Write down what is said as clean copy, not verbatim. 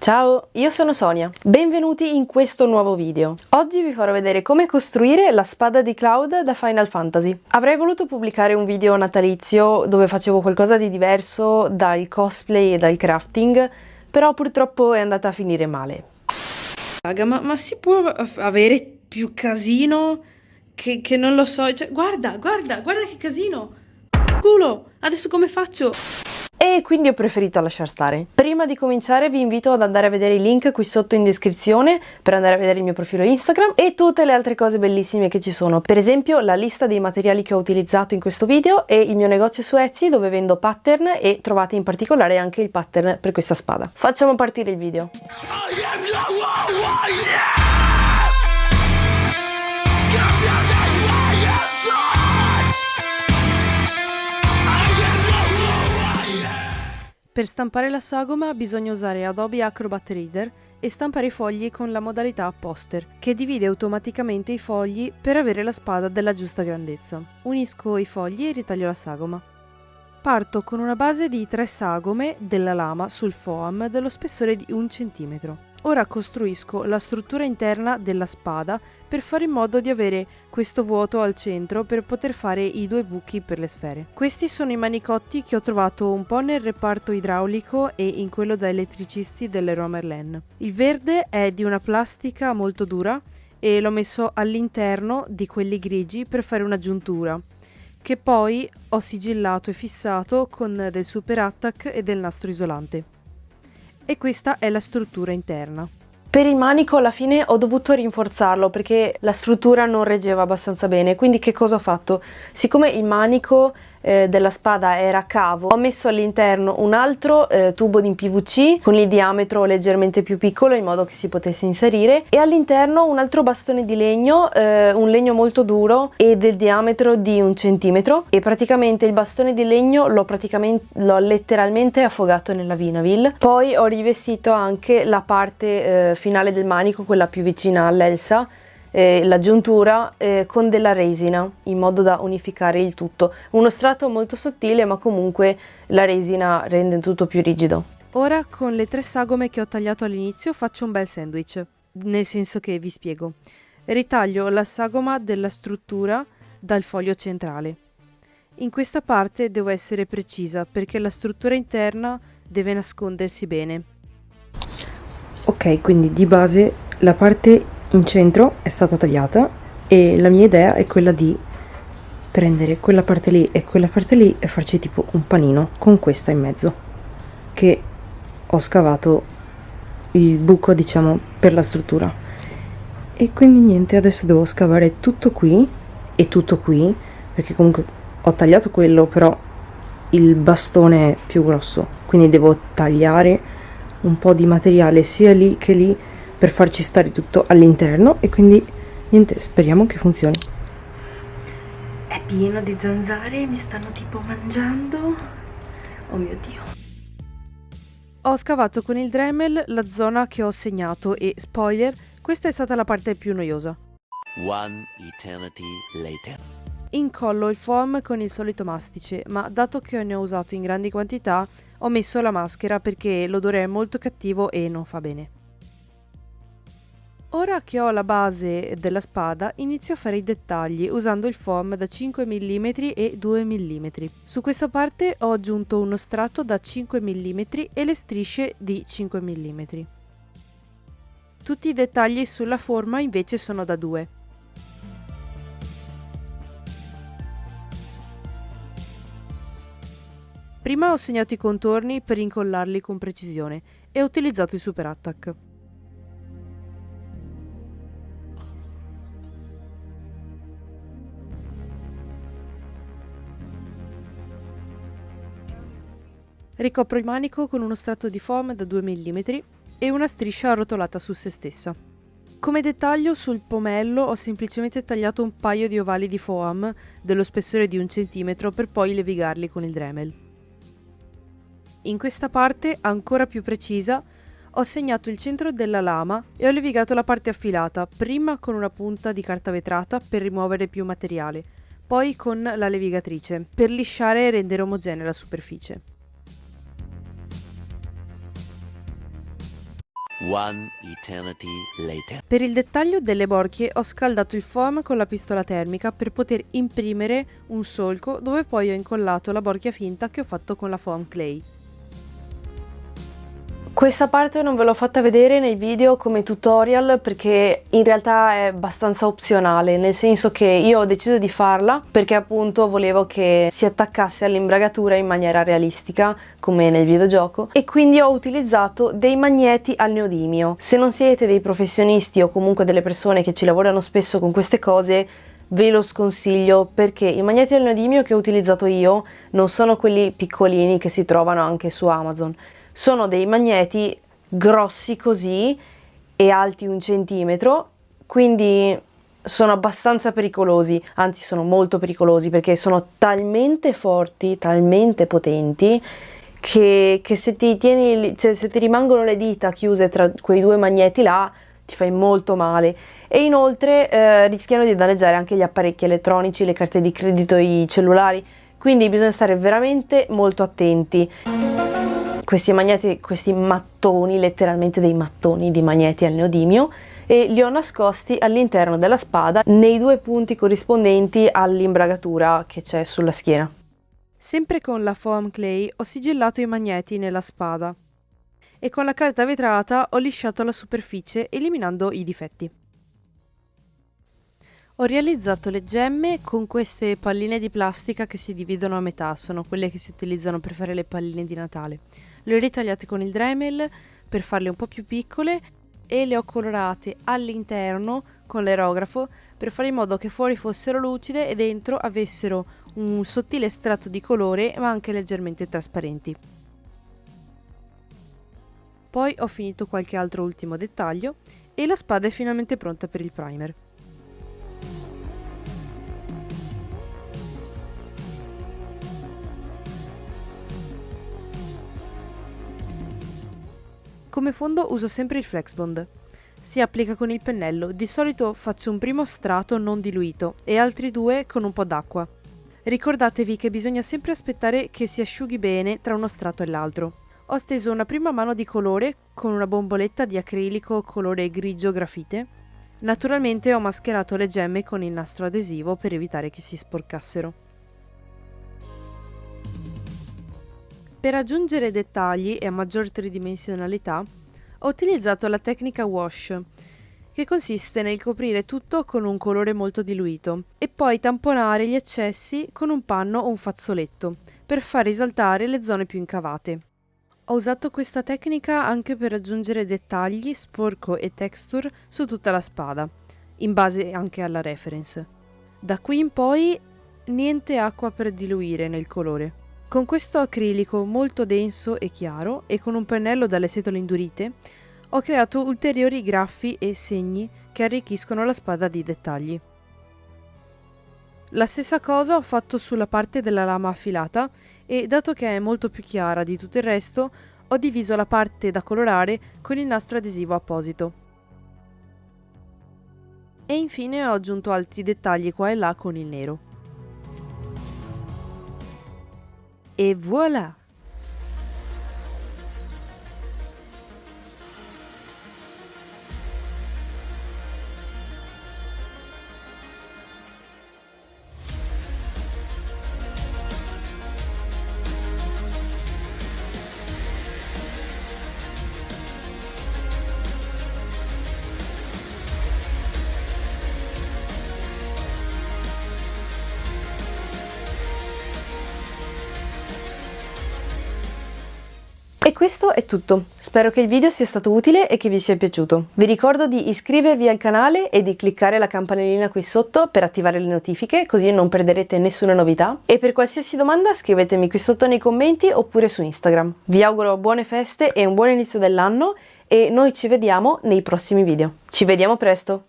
Ciao, io sono Sonia, benvenuti in questo nuovo video. Oggi vi farò vedere come costruire la spada di Cloud da Final Fantasy. Avrei voluto pubblicare un video natalizio dove facevo qualcosa di diverso dal cosplay e dal crafting, però purtroppo è andata a finire male. Raga, ma si può avere più casino che non lo so? Cioè, guarda che casino! Culo! Adesso come faccio? E quindi ho preferito lasciar stare. Prima di cominciare vi invito ad andare a vedere i link qui sotto in descrizione per andare a vedere il mio profilo Instagram e tutte le altre cose bellissime che ci sono. Per esempio la lista dei materiali che ho utilizzato in questo video e il mio negozio su Etsy dove vendo pattern e trovate in particolare anche il pattern per questa spada. Facciamo partire il video. Per stampare la sagoma bisogna usare Adobe Acrobat Reader e stampare i fogli con la modalità poster, che divide automaticamente i fogli per avere la spada della giusta grandezza. Unisco i fogli e ritaglio la sagoma. Parto con una base di 3 sagome della lama sul foam dello spessore di 1 cm. Ora costruisco la struttura interna della spada per fare in modo di avere questo vuoto al centro per poter fare i 2 buchi per le sfere. Questi sono i manicotti che ho trovato un po' nel reparto idraulico e in quello da elettricisti dell'Eroe Merlin. Il verde è di una plastica molto dura e l'ho messo all'interno di quelli grigi per fare una giuntura, che poi ho sigillato e fissato con del super attack e del nastro isolante. E questa è la struttura interna. Per il manico alla fine ho dovuto rinforzarlo perché la struttura non reggeva abbastanza bene, quindi che cosa ho fatto? Siccome il manico della spada era a cavo, ho messo all'interno un altro tubo in PVC con il diametro leggermente più piccolo in modo che si potesse inserire e all'interno un altro bastone di legno, un legno molto duro e del diametro di 1 centimetro, e praticamente il bastone di legno l'ho letteralmente affogato nella Vinaville. Poi ho rivestito anche la parte finale del manico, quella più vicina all'elsa, la giuntura con della resina in modo da unificare il tutto. Uno strato molto sottile, ma comunque la resina rende tutto più rigido. Ora con le 3 sagome che ho tagliato all'inizio faccio un bel sandwich, nel senso che vi spiego. Ritaglio la sagoma della struttura dal foglio centrale. In questa parte devo essere precisa perché la struttura interna deve nascondersi bene. Ok, quindi di base la parte in centro è stata tagliata e la mia idea è quella di prendere quella parte lì e farci tipo un panino con questa in mezzo, che ho scavato il buco, diciamo, per la struttura. E quindi niente, adesso devo scavare tutto qui e tutto qui, perché comunque ho tagliato quello, però il bastone è più grosso, quindi devo tagliare un po' di materiale sia lì che lì per farci stare tutto all'interno. E quindi niente, speriamo che funzioni. È pieno di zanzare, mi stanno tipo mangiando. Oh mio Dio. Ho scavato con il Dremel la zona che ho segnato e, spoiler, questa è stata la parte più noiosa. One eternity later. Incollo il foam con il solito mastice, ma dato che ne ho usato in grandi quantità ho messo la maschera perché l'odore è molto cattivo e non fa bene. Ora che ho la base della spada inizio a fare i dettagli usando il foam da 5 mm e 2 mm. Su questa parte ho aggiunto uno strato da 5 mm e le strisce di 5 mm. Tutti i dettagli sulla forma invece sono da 2. Prima ho segnato i contorni per incollarli con precisione e ho utilizzato il super attack. Ricopro il manico con uno strato di foam da 2 mm e una striscia arrotolata su se stessa. Come dettaglio sul pomello ho semplicemente tagliato un paio di ovali di foam dello spessore di 1 centimetro per poi levigarli con il Dremel. In questa parte, ancora più precisa, ho segnato il centro della lama e ho levigato la parte affilata, prima con una punta di carta vetrata per rimuovere più materiale, poi con la levigatrice per lisciare e rendere omogenea la superficie. One eternity later. Per il dettaglio delle borchie ho scaldato il foam con la pistola termica per poter imprimere un solco dove poi ho incollato la borchia finta che ho fatto con la foam clay. Questa parte non ve l'ho fatta vedere nei video come tutorial perché in realtà è abbastanza opzionale, nel senso che io ho deciso di farla perché appunto volevo che si attaccasse all'imbragatura in maniera realistica come nel videogioco, e quindi ho utilizzato dei magneti al neodimio. Se non siete dei professionisti o comunque delle persone che ci lavorano spesso con queste cose, ve lo sconsiglio perché i magneti al neodimio che ho utilizzato io non sono quelli piccolini che si trovano anche su Amazon. Sono dei magneti grossi così e alti 1 centimetro, quindi sono abbastanza pericolosi, anzi sono molto pericolosi perché sono talmente forti, talmente potenti che se ti tieni, se ti rimangono le dita chiuse tra quei 2 magneti là, ti fai molto male. E inoltre rischiano di danneggiare anche gli apparecchi elettronici, le carte di credito, i cellulari, quindi bisogna stare veramente molto attenti. Questi magneti, questi mattoni, letteralmente dei mattoni di magneti al neodimio, e li ho nascosti all'interno della spada nei 2 punti corrispondenti all'imbragatura che c'è sulla schiena. Sempre con la foam clay ho sigillato i magneti nella spada e con la carta vetrata ho lisciato la superficie eliminando i difetti. Ho realizzato le gemme con queste palline di plastica che si dividono a metà, sono quelle che si utilizzano per fare le palline di Natale. Le ho ritagliate con il Dremel per farle un po' più piccole e le ho colorate all'interno con l'aerografo per fare in modo che fuori fossero lucide e dentro avessero un sottile strato di colore ma anche leggermente trasparenti. Poi ho finito qualche altro ultimo dettaglio e la spada è finalmente pronta per il primer. Come fondo uso sempre il Flexbond. Si applica con il pennello, di solito faccio un primo strato non diluito e altri 2 con un po' d'acqua. Ricordatevi che bisogna sempre aspettare che si asciughi bene tra uno strato e l'altro. Ho steso una prima mano di colore con una bomboletta di acrilico colore grigio grafite. Naturalmente ho mascherato le gemme con il nastro adesivo per evitare che si sporcassero. Per aggiungere dettagli e a maggior tridimensionalità ho utilizzato la tecnica wash, che consiste nel coprire tutto con un colore molto diluito e poi tamponare gli eccessi con un panno o un fazzoletto per far risaltare le zone più incavate. Ho usato questa tecnica anche per aggiungere dettagli, sporco e texture su tutta la spada, in base anche alla reference. Da qui in poi niente acqua per diluire nel colore. Con questo acrilico molto denso e chiaro e con un pennello dalle setole indurite ho creato ulteriori graffi e segni che arricchiscono la spada di dettagli. La stessa cosa ho fatto sulla parte della lama affilata e, dato che è molto più chiara di tutto il resto, ho diviso la parte da colorare con il nastro adesivo apposito. E infine ho aggiunto altri dettagli qua e là con il nero. Et voilà! E questo è tutto, spero che il video sia stato utile e che vi sia piaciuto. Vi ricordo di iscrivervi al canale e di cliccare la campanellina qui sotto per attivare le notifiche, così non perderete nessuna novità. E per qualsiasi domanda scrivetemi qui sotto nei commenti oppure su Instagram. Vi auguro buone feste e un buon inizio dell'anno e noi ci vediamo nei prossimi video. Ci vediamo presto!